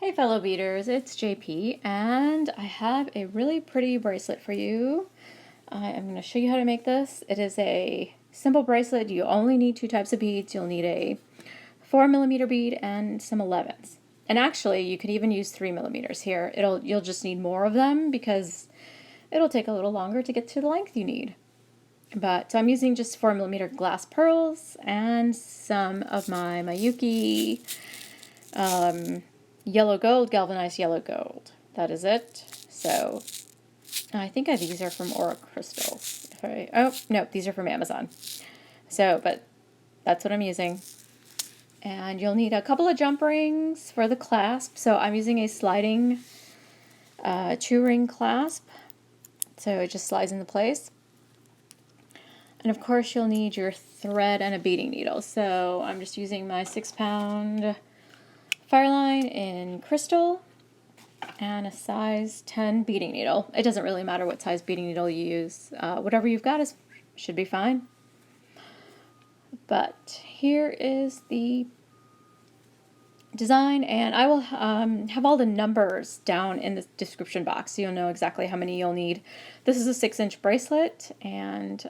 Hey fellow beaders, it's JP and I have a really pretty bracelet for you. I am going to show you how to make this. It is a simple bracelet. You only need two types of beads. You'll need a 4mm bead and some 11s. And actually you could even use 3mm here. You'll just need more of them because it'll take a little longer to get to the length you need. But so I'm using just 4mm glass pearls and some of my Miyuki yellow gold, galvanized yellow gold. That is it. So I think these are from Aura Crystal. Oh, no, these are from Amazon. So, but that's what I'm using. And you'll need a couple of jump rings for the clasp. So I'm using a sliding 2-ring clasp. So it just slides into place. And of course you'll need your thread and a beading needle. So I'm just using my 6-pound fireline in crystal and a size 10 beading needle. It doesn't really matter what size beading needle you use. Whatever you've got should be fine. But here is the design, and I will have all the numbers down in the description box so you'll know exactly how many you'll need. This is a 6-inch bracelet, and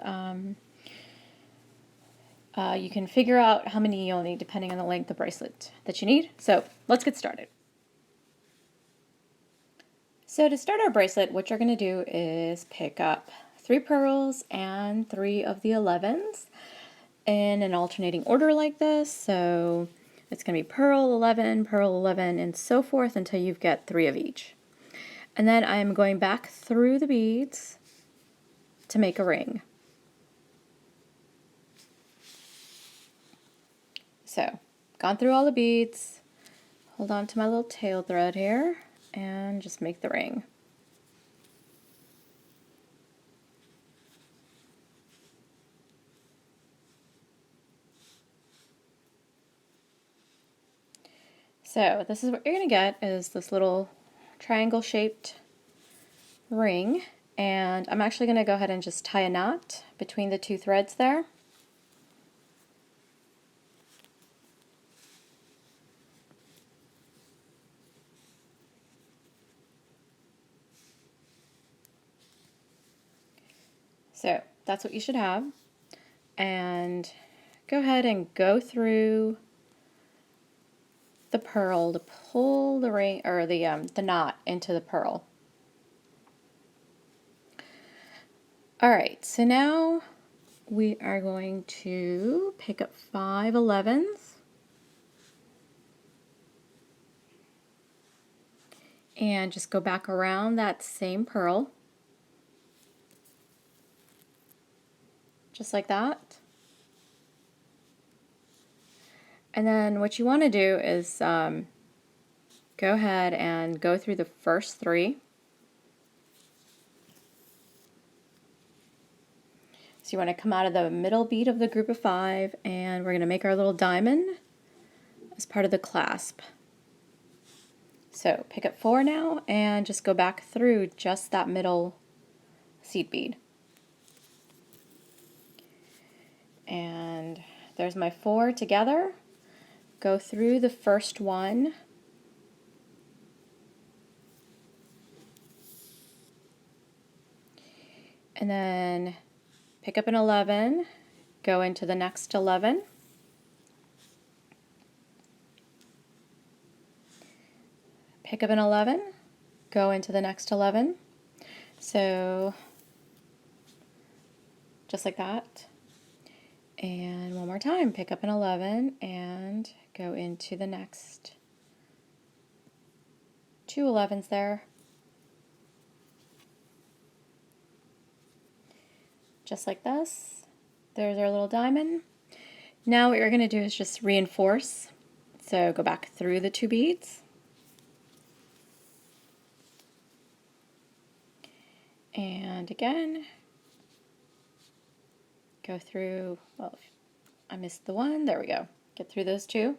you can figure out how many you'll need depending on the length of bracelet that you need. So let's get started. So to start our bracelet, what you're going to do is pick up 3 pearls and 3 of the 11s in an alternating order like this. So it's going to be pearl 11, and so forth until you've got 3 of each. And then I'm going back through the beads to make a ring. So, gone through all the beads, hold on to my little tail thread here, and just make the ring. So this is what you're going to get, is this little triangle shaped ring, and I'm actually going to go ahead and just tie a knot between the 2 threads there. So that's what you should have, and go ahead and go through the pearl to pull the ring, or the knot into the pearl. Alright, so now we are going to pick up 5 11s and just go back around that same pearl, just like that. And then what you want to do is go ahead and go through the first 3. So you want to come out of the middle bead of the group of 5, and we're going to make our little diamond as part of the clasp. So pick up 4 now and just go back through just that middle seed bead. And there's my 4 together. Go through the first one, and then pick up an 11, go into the next 11, pick up an 11, go into the next 11. So just like that. And one more time, pick up an 11 and go into the next 2 11s there. Just like this. There's our little diamond. Now what you're going to do is just reinforce. So go back through the 2 beads. And again, go through, well, I missed the one, there we go. Get through those 2.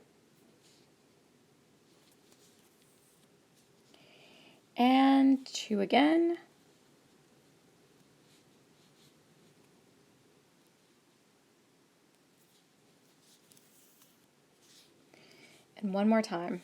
And 2 again. And one more time.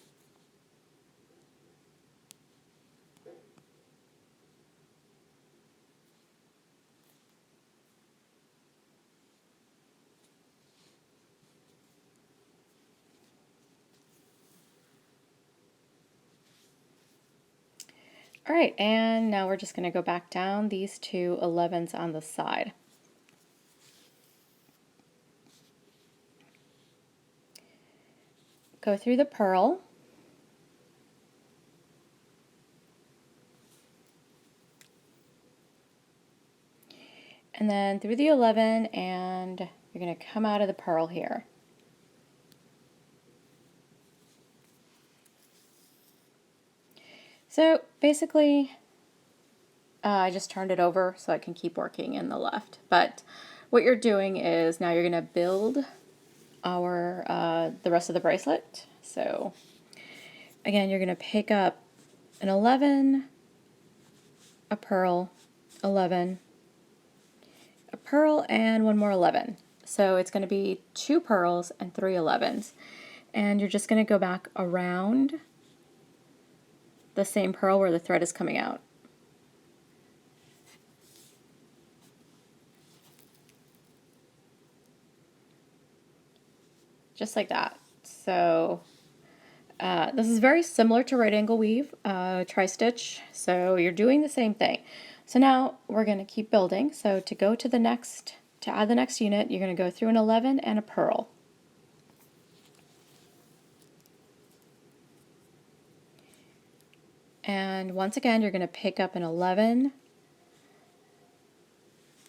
All right, and now we're just going to go back down these two 11s on the side. Go through the purl. And then through the 11, and you're going to come out of the purl here. So basically, I just turned it over so I can keep working in the left. But what you're doing is now you're going to build the rest of the bracelet. So again, you're going to pick up an 11, a purl, 11, a purl, and one more 11. So it's going to be 2 purls and 3 11s. And you're just going to go back around the same purl where the thread is coming out. Just like that. So this is very similar to right angle weave, tri-stitch, so you're doing the same thing. So now we're going to keep building. So to go to to add the next unit, you're going to go through an 11 and a purl. And once again, you're going to pick up an 11,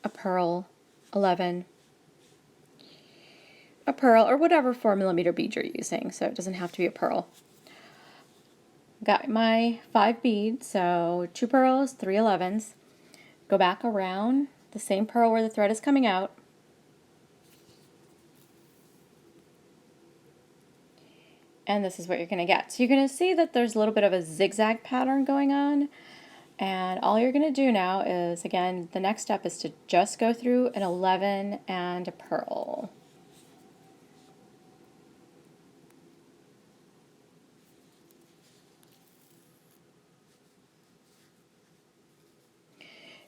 a purl, 11, a purl, or whatever 4mm bead you're using, so it doesn't have to be a purl. Got my 5 beads, so 2 purls, 3 11s. Go back around the same purl where the thread is coming out. And this is what you're going to get. So you're going to see that there's a little bit of a zigzag pattern going on. And all you're going to do now is, again, the next step is to just go through an 11 and a purl.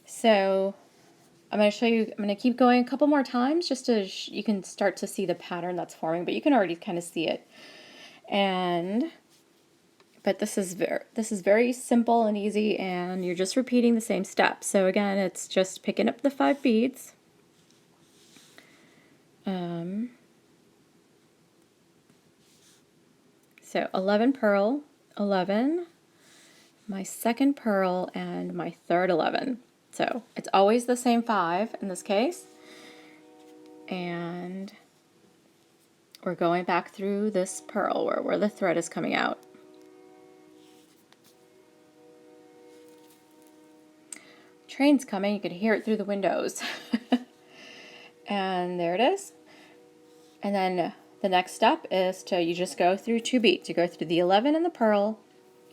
So I'm going to show you, I'm going to keep going a couple more times just so you can start to see the pattern that's forming, but you can already kind of see it. But this is very simple and easy, and you're just repeating the same steps. So again, it's just picking up the 5 beads. So 11 purl, 11, my second purl, and my third 11. So it's always the same 5 in this case. And we're going back through this purl where the thread is coming out. Train's coming, you could hear it through the windows. And there it is. And then the next step is you just go through 2 beads. You go through the 11 and the purl,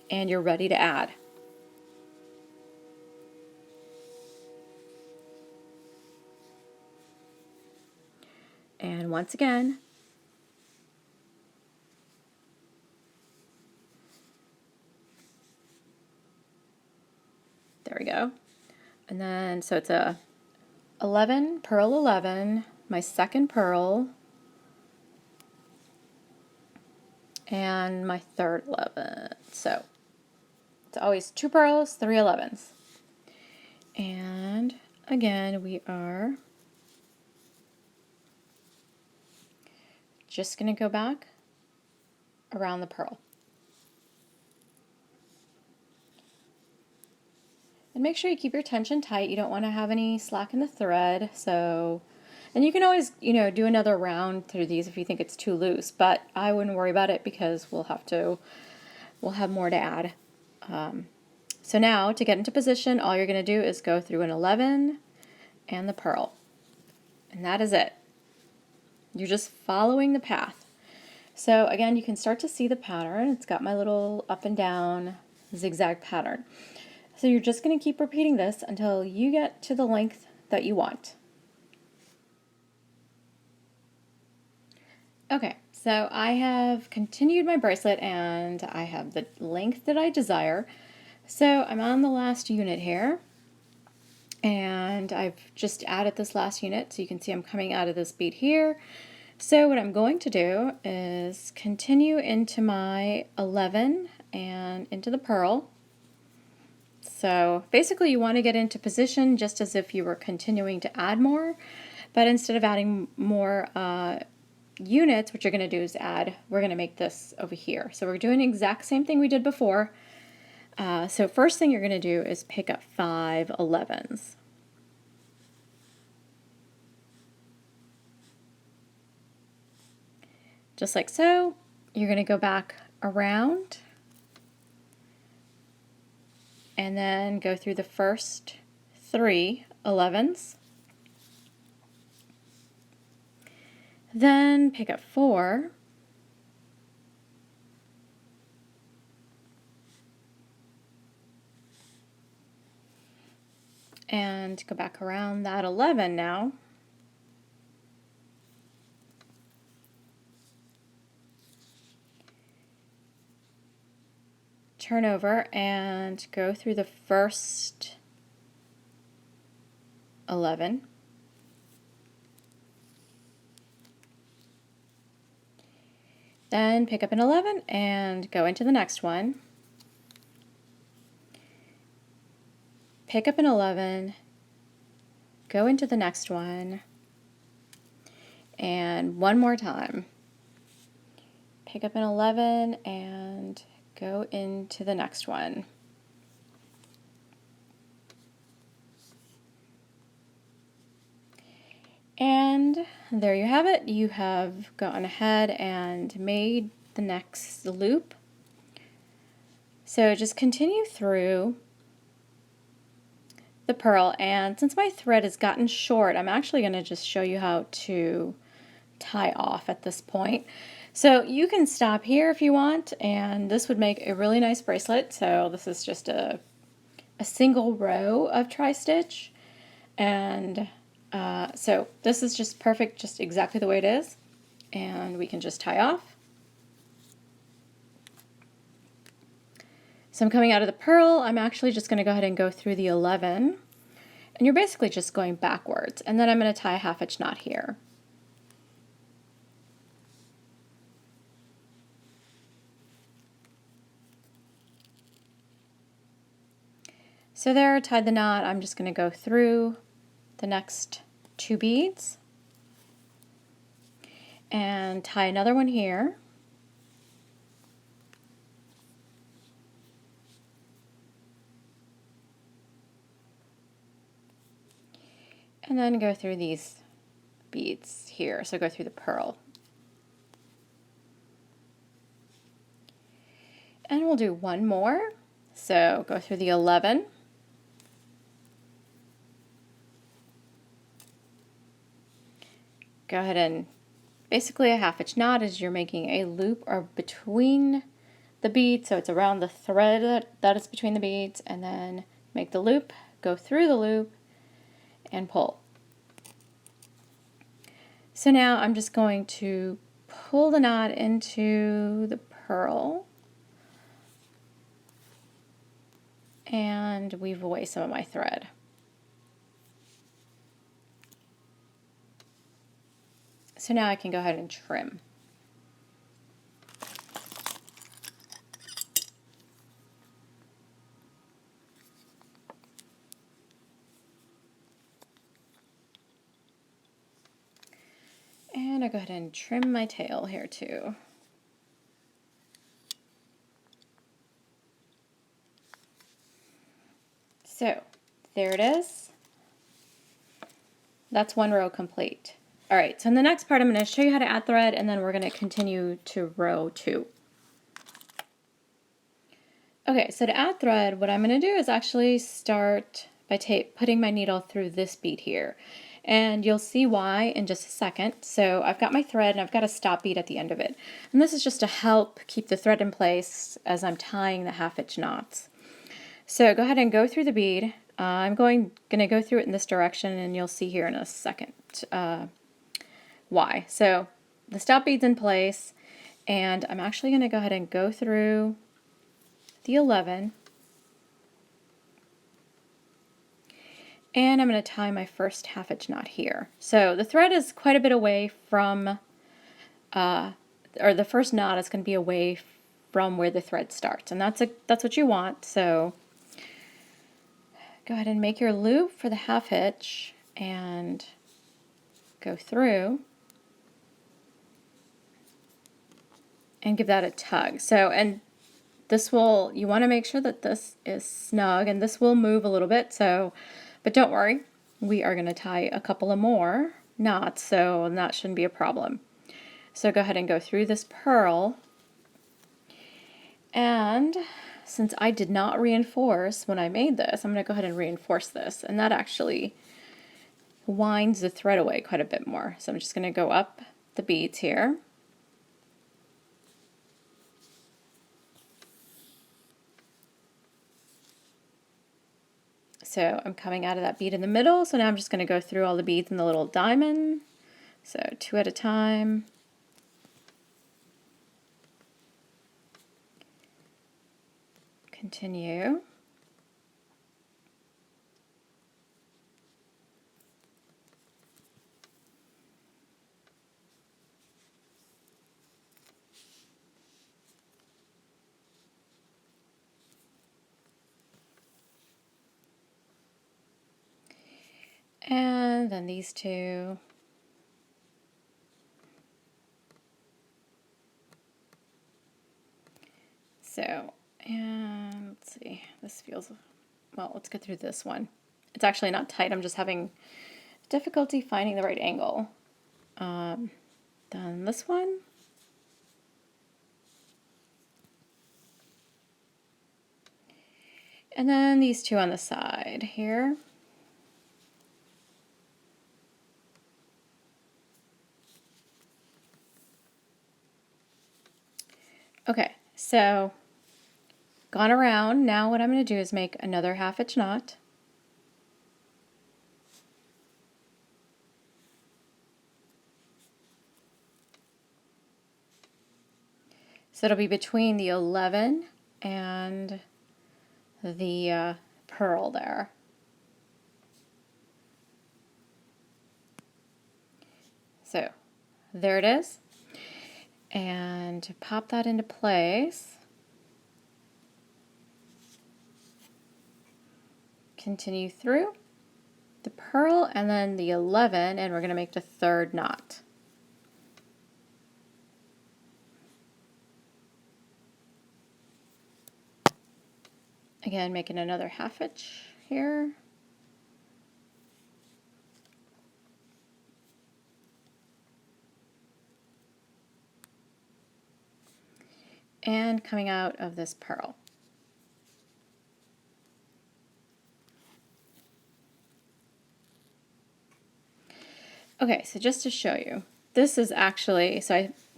and you're ready to add. And once again, there we go. And then, so it's a 11, purl 11, my second purl, and my third 11. So it's always 2 purls, 3 11s. And again, we are just going to go back around the purl. And make sure you keep your tension tight. You don't want to have any slack in the thread. So, and you can always, do another round through these if you think it's too loose, but I wouldn't worry about it because we'll have more to add. So now to get into position, all you're going to do is go through an 11 and the purl. And that is it. You're just following the path. So again, you can start to see the pattern. It's got my little up and down zigzag pattern. So you're just going to keep repeating this until you get to the length that you want. Okay, so I have continued my bracelet and I have the length that I desire. So I'm on the last unit here, and I've just added this last unit, so you can see I'm coming out of this bead here. So what I'm going to do is continue into my 11 and into the purl. So basically you want to get into position just as if you were continuing to add more, but instead of adding more units, what you're going to do is we're going to make this over here. So we're doing the exact same thing we did before. So first thing you're going to do is pick up 5 11s. Just like so. You're going to go back around and then go through the first 3 11s. Then pick up 4. And go back around that 11 now. Turn over and go through the first 11. Then pick up an 11 and go into the next one. Pick up an 11, go into the next one, and one more time. Pick up an 11 and go into the next one. And there you have it. You have gone ahead and made the next loop. So just continue through the pearl, and since my thread has gotten short, I'm actually going to just show you how to tie off at this point. So you can stop here if you want, and this would make a really nice bracelet. So this is just a single row of tri-stitch, and so this is just perfect, just exactly the way it is, and we can just tie off. So I'm coming out of the pearl. I'm actually just going to go ahead and go through the 11, and you're basically just going backwards, and then I'm going to tie a half-inch knot here. So there, tied the knot. I'm just going to go through the next 2 beads and tie another one here. And then go through these beads here. So go through the pearl. And we'll do one more. So go through the 11. Go ahead and basically a half-inch knot as you're making a loop or between the beads, so it's around the thread that is between the beads, and then make the loop, go through the loop, and pull. So now I'm just going to pull the knot into the pearl and weave away some of my thread. So now I can go ahead and trim. And I'll go ahead and trim my tail here too. So there it is. That's one row complete. All right, so in the next part I'm going to show you how to add thread, and then we're going to continue to row 2. Okay, so to add thread, what I'm going to do is actually start by putting my needle through this bead here. And you'll see why in just a second. So I've got my thread and I've got a stop bead at the end of it. And this is just to help keep the thread in place as I'm tying the half-inch knots. So go ahead and go through the bead. I'm going to go through it in this direction, and you'll see here in a second why. So the stop bead's in place, and I'm actually going to go ahead and go through the 11, and I'm going to tie my first half-inch knot here. So the thread is quite a bit away from, or the first knot is going to be away from where the thread starts, and that's what you want. So go ahead and make your loop for the half hitch and go through and give that a tug. So, and this will, you want to make sure that this is snug, and this will move a little bit, so, but don't worry, we are going to tie a couple of more knots, so that shouldn't be a problem. So go ahead and go through this purl, and since I did not reinforce when I made this, I'm going to go ahead and reinforce this, and that actually winds the thread away quite a bit more. So I'm just going to go up the beads here. So I'm coming out of that bead in the middle, so now I'm just going to go through all the beads in the little diamond. So 2 at a time. Continue. And then these two. So, and let's see, this feels, well, let's get through this one. It's actually not tight, I'm just having difficulty finding the right angle. Then this one. And then these two on the side here. Okay, so gone around. Now what I'm going to do is make another half hitch knot. So it'll be between the 11 and the purl there. So there it is. And pop that into place. Continue through the purl and then the 11, and we're going to make the third knot. Again, making another half hitch here. And coming out of this purl. Okay, so just to show you, this is actually,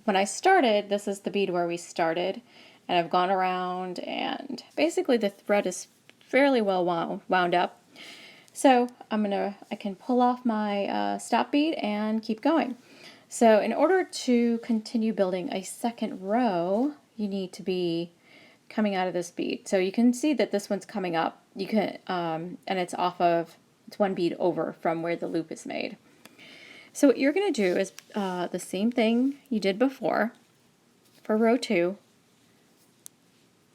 when I started, this is the bead where we started, and I've gone around, and basically the thread is fairly well wound up. So I can pull off my stop bead and keep going. So in order to continue building a second row, you need to be coming out of this bead. So you can see that this one's coming up. You can, and it's one bead over from where the loop is made. So what you're going to do is the same thing you did before for row 2.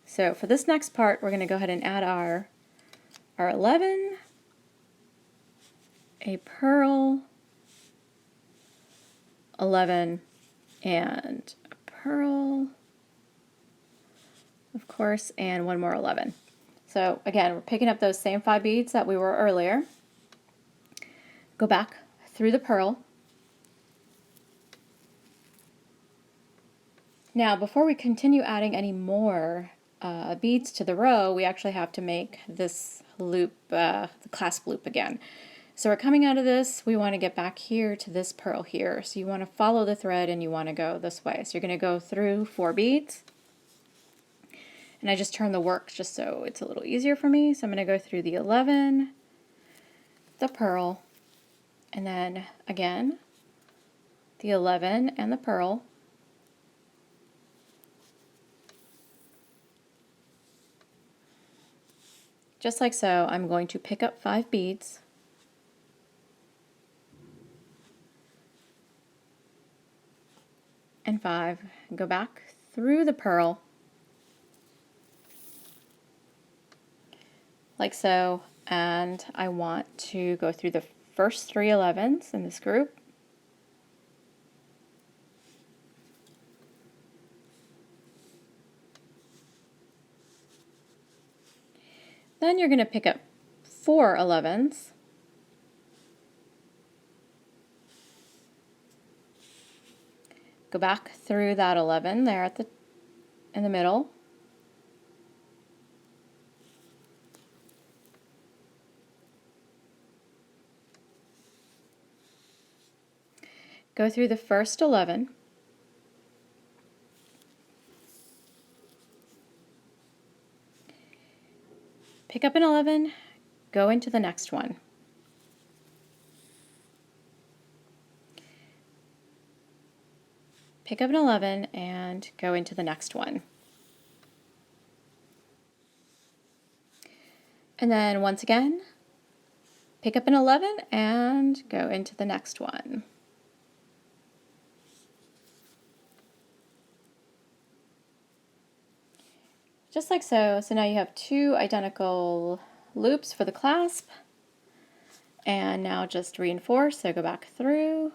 So for this next part, we're going to go ahead and add our 11, a purl, 11, and a purl, of course, and one more 11. So again, we're picking up those same 5 beads that we were earlier. Go back through the purl. Now, before we continue adding any more beads to the row, we actually have to make this loop, the clasp loop again. So we're coming out of this, we want to get back here to this purl here. So you want to follow the thread and you want to go this way. So you're going to go through 4 beads. And I just turn the work just so it's a little easier for me. So I'm going to go through the 11, the purl, and then again, the 11 and the purl. Just like so, I'm going to pick up 5 beads. And 5, and go back through the purl. Like so, and I want to go through the first 3 11s in this group. Then you're going to pick up 4 11s. Go back through that 11 there in the middle. Go through the first 11. Pick up an 11, go into the next one. Pick up an 11 and go into the next one. And then once again, pick up an 11 and go into the next one. Just like so. So now you have 2 identical loops for the clasp. And now just reinforce, so go back through.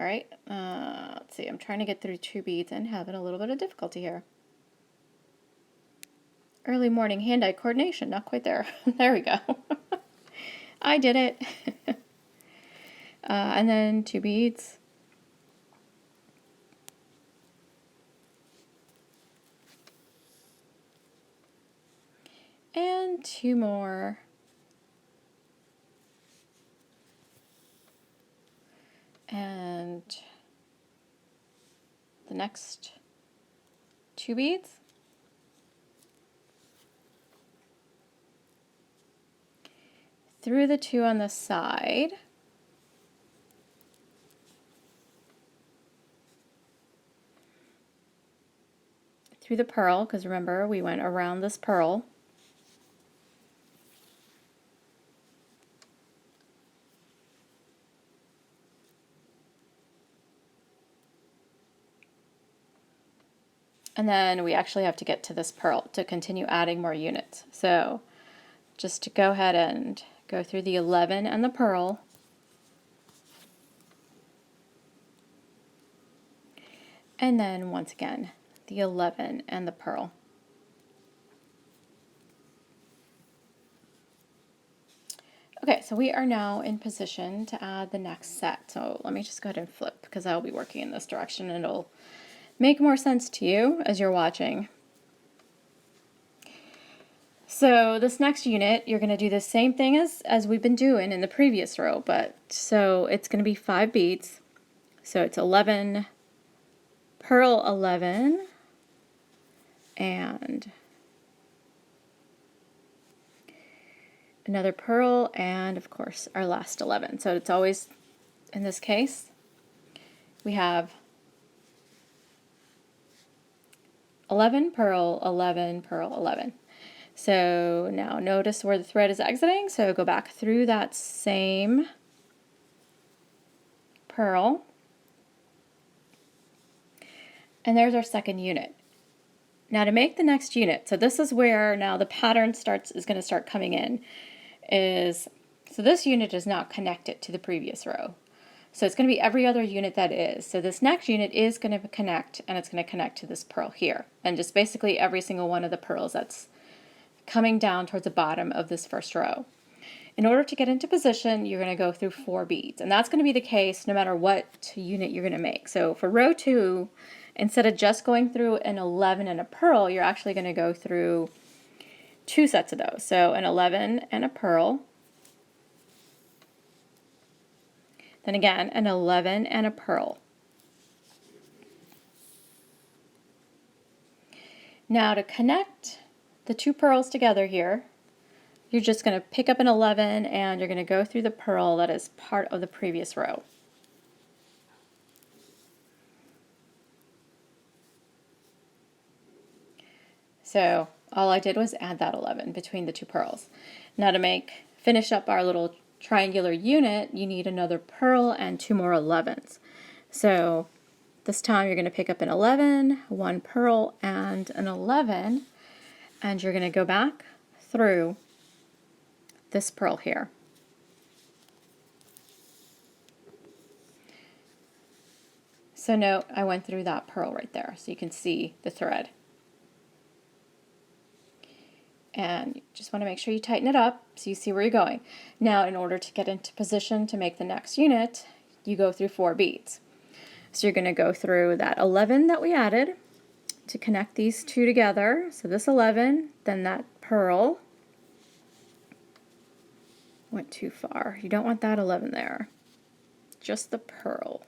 All right, let's see, I'm trying to get through 2 beads and having a little bit of difficulty here. Early morning hand-eye coordination, not quite there. There we go. I did it. And then 2 beads. And 2 more. And the next 2 beads. Through the 2 on the side. Through the pearl, because remember we went around this pearl. And then we actually have to get to this pearl to continue adding more units. So just to go ahead and go through the 11 and the pearl. And then once again, the 11 and the pearl. Okay, so we are now in position to add the next set. So let me just go ahead and flip because I'll be working in this direction and it'll make more sense to you as you're watching. So this next unit, you're going to do the same thing as we've been doing in the previous row, but so it's going to be 5 beads. So it's 11, pearl 11, and another pearl, and of course our last 11. So it's always, in this case, we have 11, pearl, 11, pearl, 11. So now notice where the thread is exiting, so go back through that same pearl. And there's our second unit. Now to make the next unit, so this is where now the pattern is going to start coming in, so this unit is not connected to the previous row. So it's going to be every other unit that is. So this next unit is going to connect, and it's going to connect to this pearl here. And just basically every single one of the pearls that's coming down towards the bottom of this first row. In order to get into position, you're going to go through 4 beads. And that's going to be the case no matter what unit you're going to make. So for row 2, instead of just going through an 11 and a pearl, you're actually going to go through 2 sets of those. So an 11 and a pearl. Then again, an 11 and a pearl. Now to connect the 2 pearls together here, you're just going to pick up an 11 and you're going to go through the pearl that is part of the previous row. So all I did was add that 11 between the 2 pearls. Now to finish up our little triangular unit, you need another pearl and 2 more 11s. So this time you're going to pick up an 11, 1 pearl, and an 11, and you're going to go back through this pearl here. So note, I went through that pearl right there, so you can see the thread. And you just want to make sure you tighten it up so you see where you're going. Now, in order to get into position to make the next unit, you go through 4 beads. So you're going to go through that 11 that we added to connect these two together. So this 11, then that pearl. Went too far. You don't want that 11 there. Just the pearl.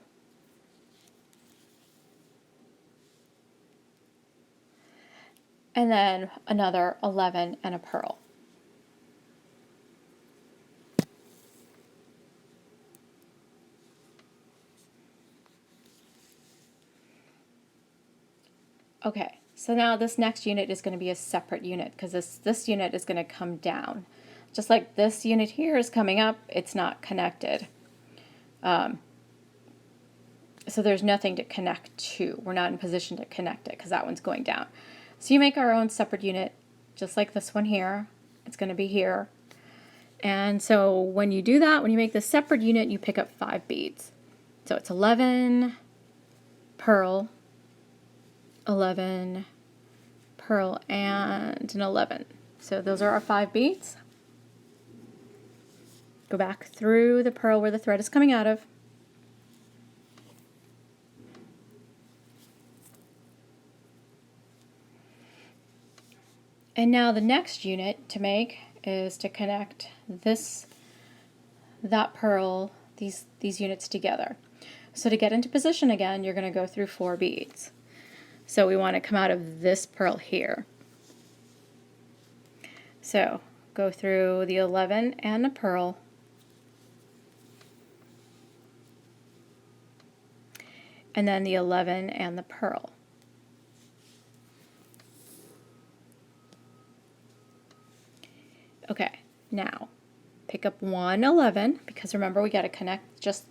And then another 11 and a pearl. Okay, so now this next unit is going to be a separate unit because this unit is going to come down. Just like this unit here is coming up, it's not connected. So there's nothing to connect to. We're not in position to connect it because that one's going down. So you make our own separate unit, just like this one here. It's going to be here. And so when you do that, when you make the separate unit, you pick up 5 beads. So it's 11, pearl, 11, pearl, and an 11. So those are our 5 beads. Go back through the pearl where the thread is coming out of. And now the next unit to make is to connect that pearl, these units together. So to get into position again, you're going to go through 4 beads. So we want to come out of this pearl here. So go through the 11 and the pearl. And then the 11 and the pearl. Okay, now pick up 1 11 because remember we got to connect. Just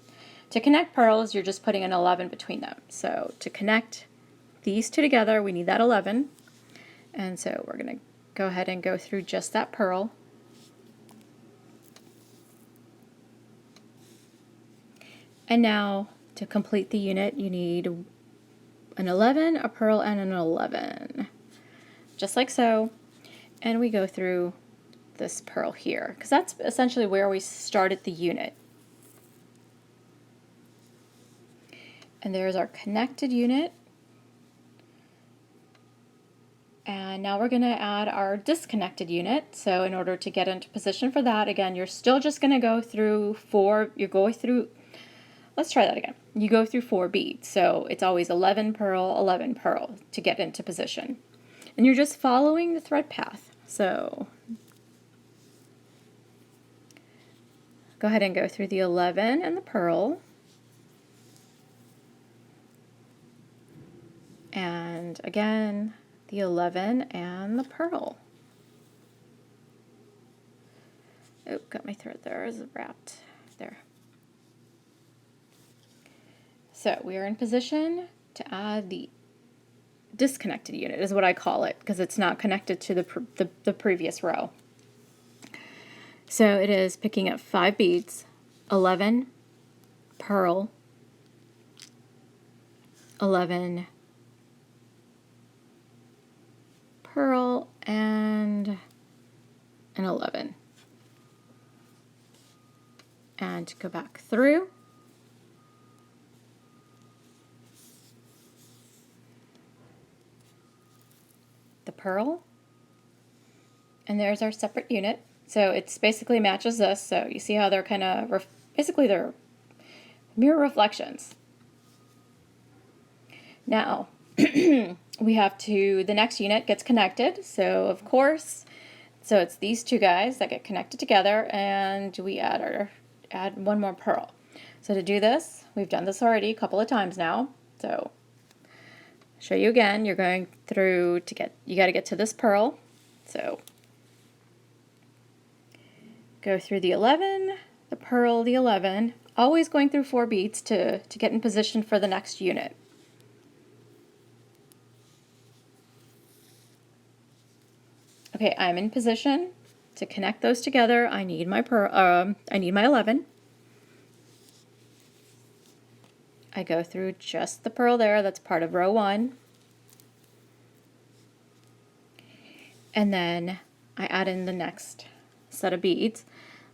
to connect pearls, you're just putting an 11 between them. So to connect these two together, we need that 11. And so we're going to go ahead and go through just that pearl. And now to complete the unit, you need an 11, a pearl, and an 11. Just like so. And we go through this pearl here, because that's essentially where we started the unit. And there's our connected unit. And now we're going to add our disconnected unit. So in order to get into position for that, again, you're still just going to go through 4, let's try that again. You go through 4 beads. So it's always 11 pearl to get into position. And you're just following the thread path. So go ahead and go through the 11 and the pearl. And again, the 11 and the pearl. Oh, got my thread there. Is wrapped there. So we are in position to add the disconnected unit, is what I call it, because it's not connected to the previous row. So it is picking up 5 beads, 11 pearl, 11 pearl, and an 11. And go back through. The pearl. And there's our separate unit. So it's basically matches this. So you see how they're kind of, basically they're mirror reflections. Now, we have the next unit gets connected. So of course, so it's these 2 guys that get connected together, and we add 1 more pearl. So to do this, we've done this already a couple of times now. So show you again, you're going through you got to get to this pearl. So go through the 11, the pearl, the 11, always going through 4 beads to get in position for the next unit. Okay, I'm in position. To connect those together, I need my I need my 11. I go through just the pearl there, that's part of row 1. And then I add in the next set of beads.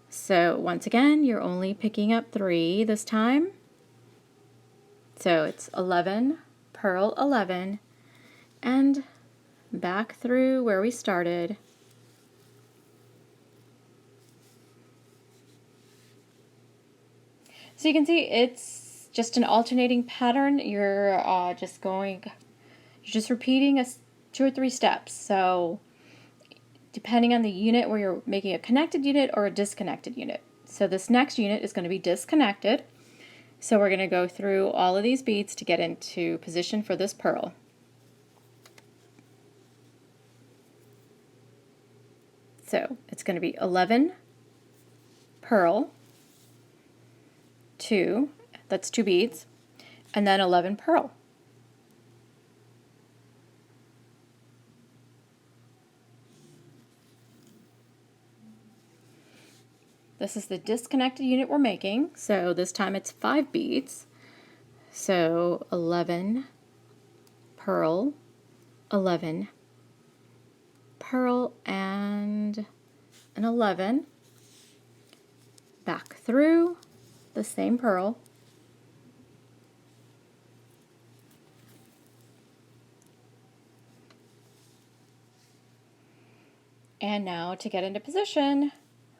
So once again, you're only picking up 3 this time. So it's 11, pearl 11, and back through where we started. So you can see it's just an alternating pattern. You're just repeating 2 or 3 steps. So depending on the unit where you're making a connected unit or a disconnected unit. So this next unit is going to be disconnected. So we're going to go through all of these beads to get into position for this pearl. So it's going to be 11 pearl, 2, that's 2 beads, and then 11 pearl. This is the disconnected unit we're making, so this time it's 5 beads. So 11 pearl, 11 pearl, and an 11. Back through the same pearl. And now to get into position,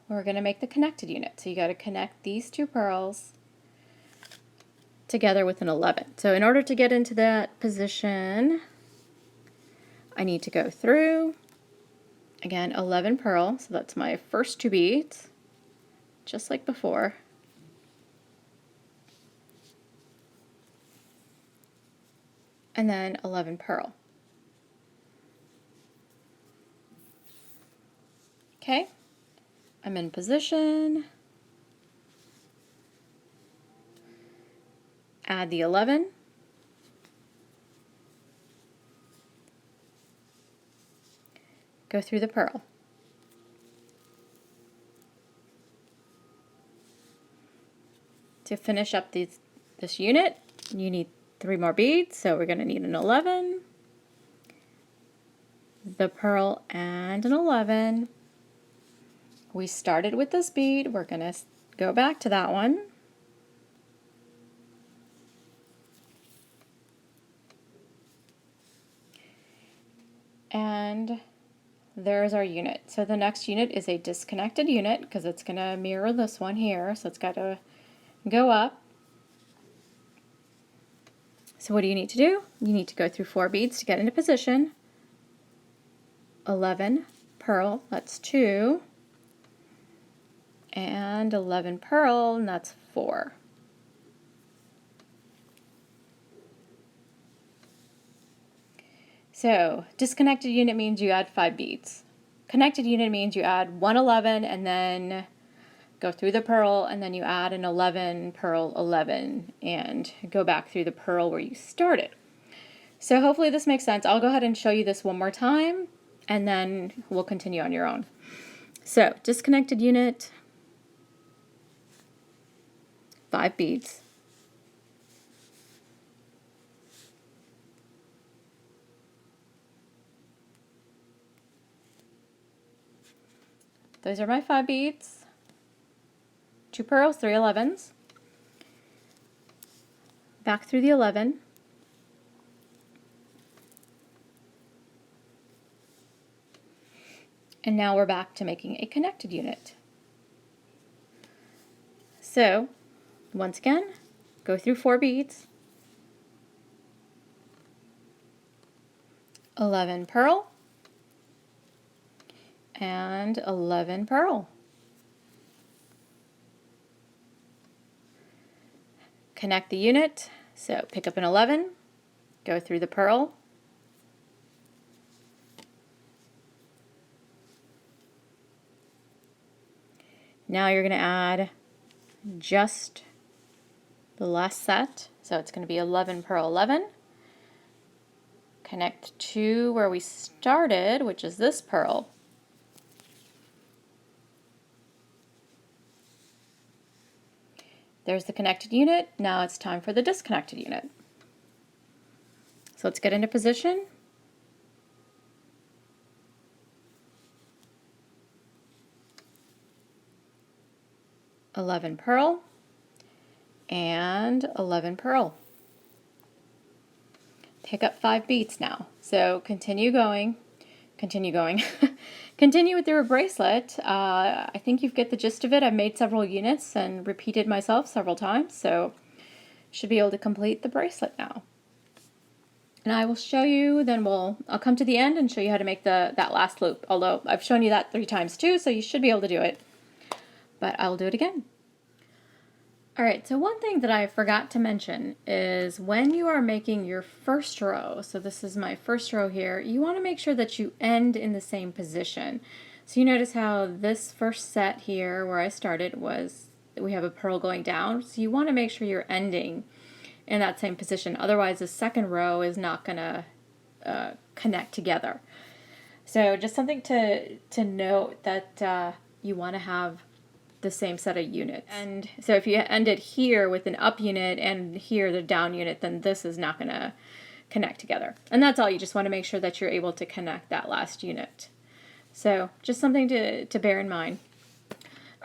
we're going to make the connected unit. So you got to connect these 2 pearls together with an 11. So in order to get into that position, I need to go through, again, 11 pearl. So that's my first 2 beads, just like before. And then 11 pearl. Okay, I'm in position. Add the 11. Go through the pearl. To finish up this unit, you need 3 more beads, so we're going to need an 11, the pearl, and an 11. We started with this bead, we're going to go back to that one. And there's our unit. So the next unit is a disconnected unit because it's going to mirror this one here, so it's got to go up. So what do you need to do? You need to go through 4 beads to get into position. 11 pearl, that's 2. And 11 pearl, and that's 4. So disconnected unit means you add 5 beads. Connected unit means you add 1 11 and then go through the pearl, and then you add an 11 pearl 11 and go back through the pearl where you started. So hopefully this makes sense. I'll go ahead and show you this one more time and then we'll continue on your own. So disconnected unit, 5 beads. Those are my 5 beads. 2 pearls, 3 11s. Back through the 11. And now we're back to making a connected unit. So, once again, go through 4 beads. 11 pearl. And 11 pearl. Connect the unit, so pick up an 11, go through the pearl, now you're going to add just the last set. So it's going to be 11 purl 11. Connect to where we started, which is this purl. There's the connected unit. Now it's time for the disconnected unit. So let's get into position. $11 purl and 11 purl. Pick up 5 beads now. So continue going. Continue with your bracelet. I think you get the gist of it. I've made several units and repeated myself several times, so should be able to complete the bracelet now. And I will show you, then I'll come to the end and show you how to make that last loop. Although I've shown you that 3 times too, so you should be able to do it. But I'll do it again. Alright, so one thing that I forgot to mention is when you are making your first row, so this is my first row here, you want to make sure that you end in the same position. So you notice how this first set here where I started we have a purl going down, so you want to make sure you're ending in that same position. Otherwise the second row is not going to connect together. So just something to note that you want to have the same set of units. And so if you ended here with an up unit and here the down unit, then this is not going to connect together. And that's all. You just want to make sure that you're able to connect that last unit. So just something to bear in mind.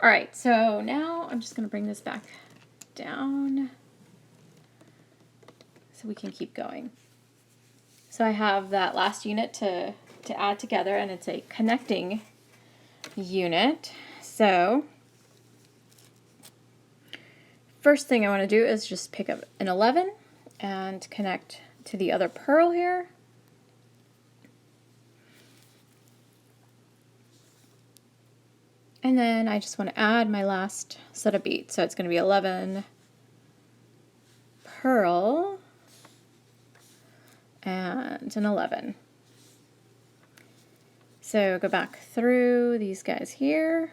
All right, so now I'm just going to bring this back down so we can keep going. So I have that last unit to add together, and it's a connecting unit. So first thing I want to do is just pick up an 11 and connect to the other purl here. And then I just want to add my last set of beads. So it's going to be 11 purl and an 11. So go back through these guys here,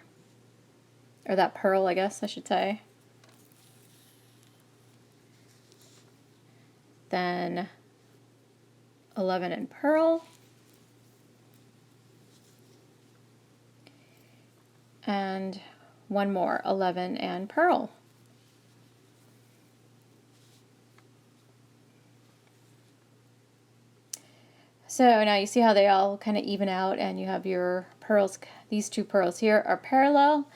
or that purl, I guess I should say. Then 11 in purl, and one more 11 and purl. So now you see how they all kind of even out, and you have your purls. These 2 purls here are parallel.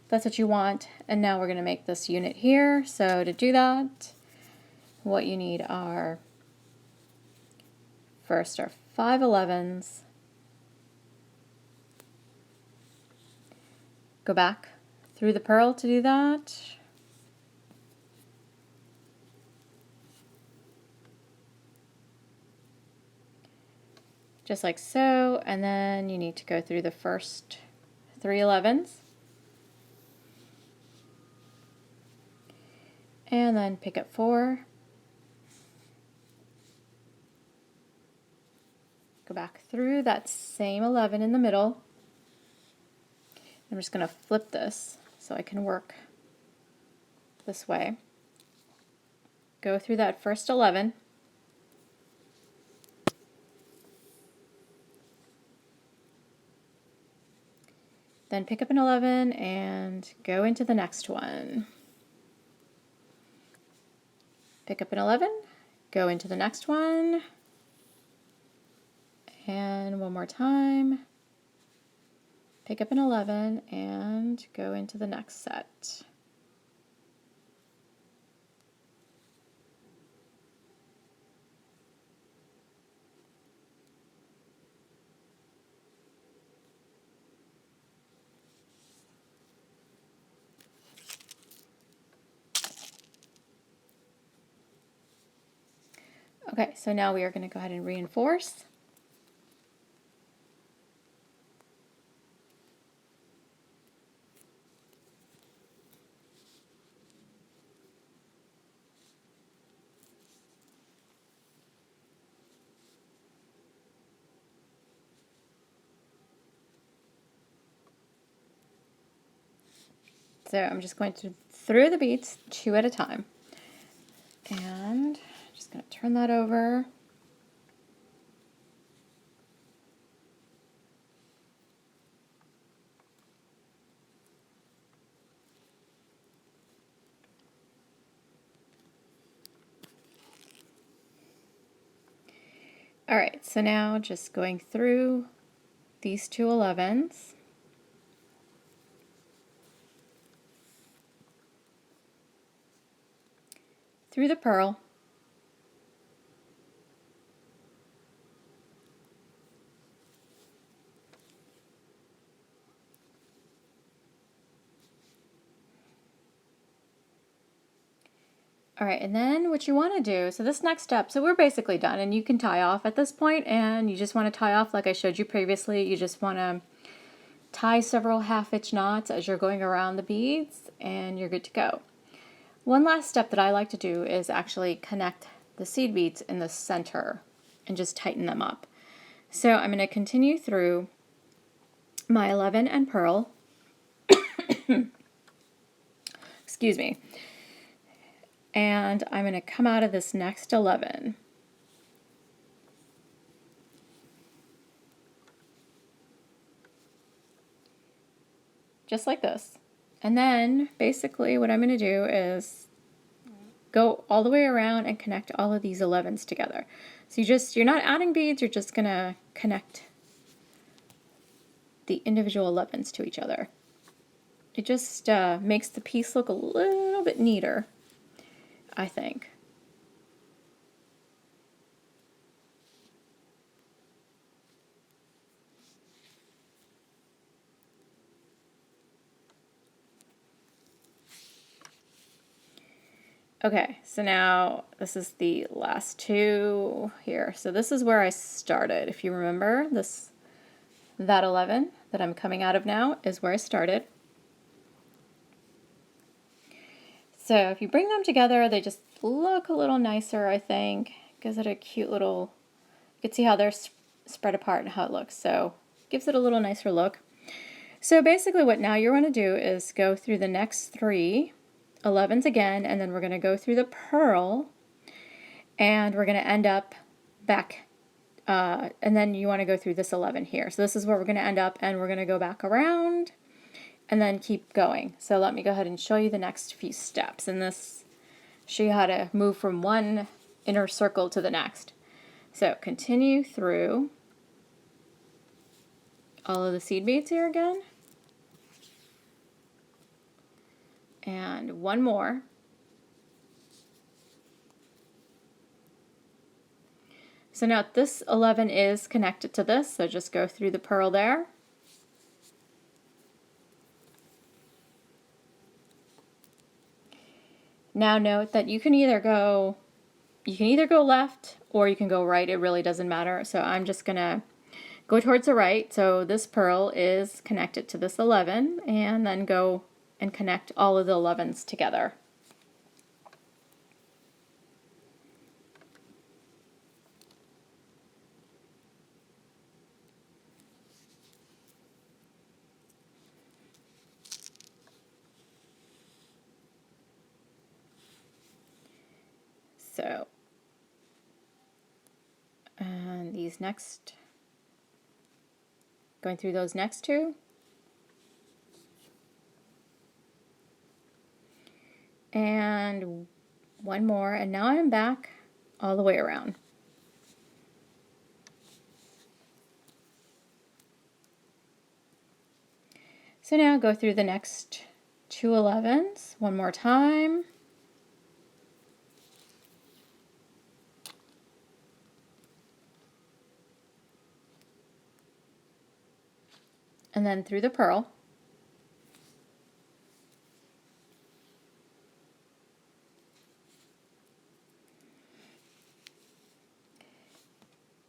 That's what you want. And now we're going to make this unit here. So to do that, what you need are, first are 5 11s, go back through the purl to do that, just like so, and then you need to go through the first 3 11s, and then pick up 4, go back through that same 11 in the middle. I'm just going to flip this so I can work this way. Go through that first 11, then pick up an 11 and go into the next one. Pick up an 11, go into the next one, and one more time. Pick up an 11 and go into the next set. Okay, so now we are going to go ahead and reinforce. So I'm just going to through the beads 2 at a time. And I'm just going to turn that over. All right, so now just going through these 2 11s. Through the pearl. All right, and then what you want to do, so this next step, so we're basically done, and you can tie off at this point, and you just want to tie off like I showed you previously. You just want to tie several half-hitch knots as you're going around the beads, and you're good to go. One last step that I like to do is actually connect the seed beads in the center and just tighten them up. So I'm going to continue through my 11 and pearl. Excuse me. And I'm going to come out of this next 11. Just like this. And then basically what I'm going to do is go all the way around and connect all of these 11s together. So you're not adding beads, you're just going to connect the individual 11s to each other. It just makes the piece look a little bit neater, I think. Okay, so now this is the last 2 here. So this is where I started. If you remember, that 11 that I'm coming out of now is where I started. So if you bring them together, they just look a little nicer, I think. Gives it a cute little, you can see how they're spread apart and how it looks. So gives it a little nicer look. So basically what now you're going to do is go through the next 3 11s again, and then we're going to go through the pearl, and we're going to end up back, and then you want to go through this 11 here. So this is where we're going to end up, and we're going to go back around and then keep going. So let me go ahead and show you the next few steps, and this show you how to move from one inner circle to the next. So continue through all of the seed beads here again. And one more. So now this 11 is connected to this, so just go through the pearl there. Now note that you can either go left or you can go right. It really doesn't matter. So I'm just gonna go towards the right. So this pearl is connected to this 11, and then go and connect all of the 11s together. So, and these next, going through those next 2. And one more, and now I'm back all the way around. So now go through the next 2 11s one more time. And then through the pearl.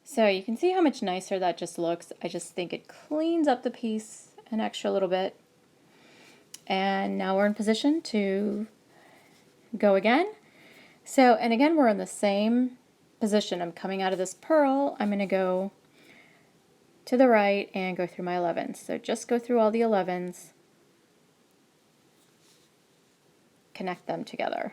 So you can see how much nicer that just looks. I just think it cleans up the piece an extra little bit. And now we're in position to go again. So, and again, we're in the same position. I'm coming out of this pearl. I'm going to go to the right and go through my 11s. So just go through all the 11s. connect them together.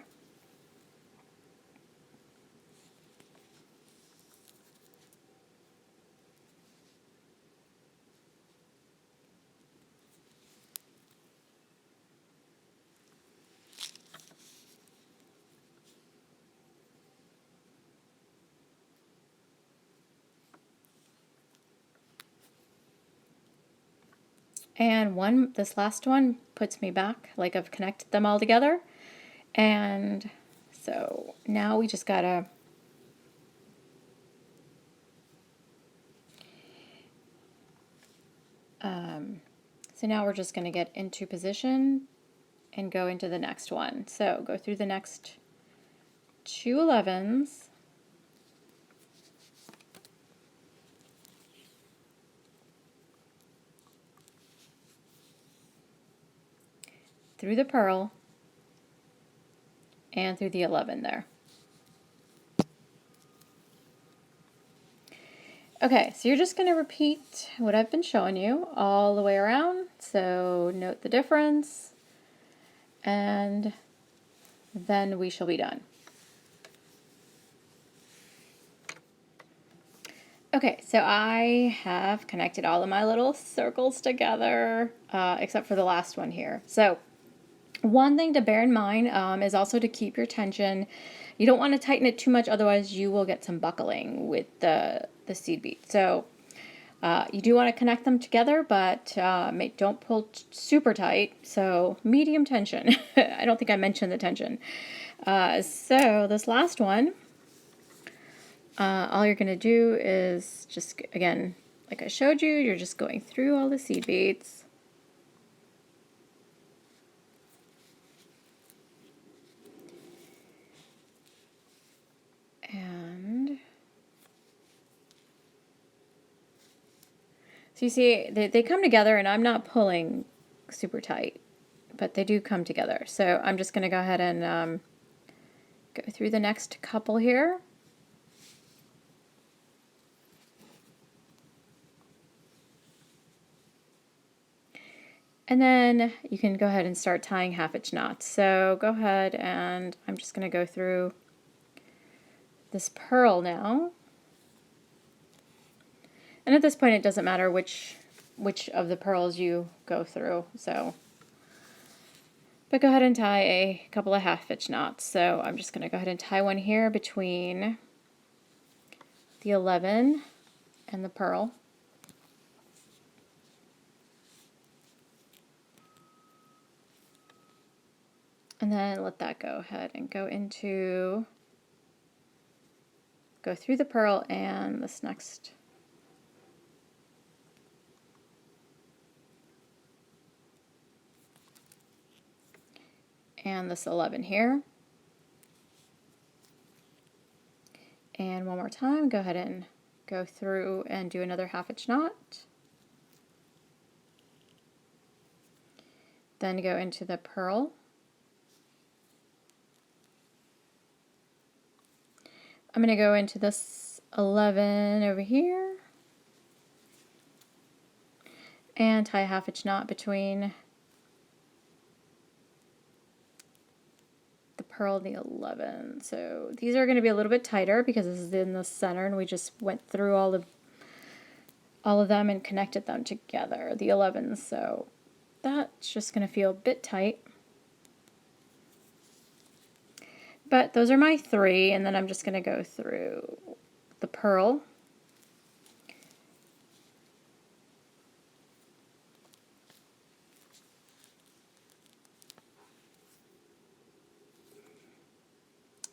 And this last one puts me back, like I've connected them all together. And so now we just gotta so now we're just gonna get into position and go into the next one. So go through the next 2 11s. Through the pearl and through the 11 there. Okay, so you're just going to repeat what I've been showing you all the way around. So note the difference, and then we shall be done. Okay, so I have connected all of my little circles together, except for the last one here. So one thing to bear in mind is also to keep your tension. You don't want to tighten it too much, otherwise you will get some buckling with the seed bead. So you do want to connect them together, but don't pull super tight. So medium tension. I don't think I mentioned the tension. So this last one, all you're going to do is just, again, like I showed you, you're just going through all the seed beads. And so you see, they come together, and I'm not pulling super tight, but they do come together. So I'm just going to go ahead and go through the next couple here. And then you can go ahead and start tying half-inch knots. So go ahead, and I'm just going to go through this pearl now. And at this point, it doesn't matter which of the pearls you go through. But go ahead and tie a couple of half-inch knots. So I'm just going to go ahead and tie one here between the 11 and the pearl. And then let that go ahead and go through the pearl and this next and this 11 here. And one more time, go ahead and go through and do another half-inch knot. Then go into the pearl. I'm going to go into this 11 over here and tie a half-inch knot between the pearl and the 11. So these are going to be a little bit tighter because this is in the center, and we just went through all of them and connected them together, the 11s. So that's just going to feel a bit tight. But those are my 3, and then I'm just going to go through the pearl.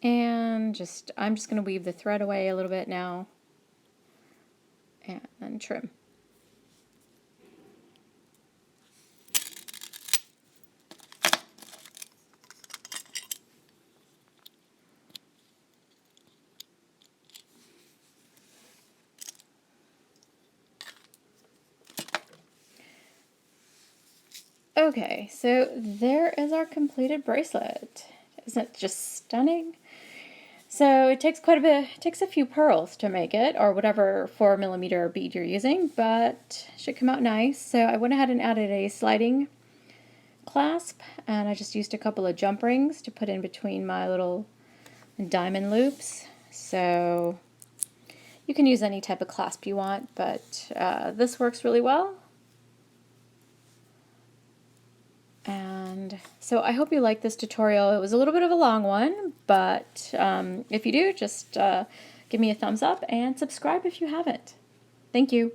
And I'm just going to weave the thread away a little bit now and then trim. Okay, so there is our completed bracelet. Isn't it just stunning? So it takes quite a bit, it takes a few pearls to make it, or whatever 4mm bead you're using, but it should come out nice. So I went ahead and added a sliding clasp, and I just used a couple of jump rings to put in between my little diamond loops. So you can use any type of clasp you want, but this works really well. And so I hope you like this tutorial. It was a little bit of a long one, but if you do, just give me a thumbs up and subscribe if you haven't. Thank you.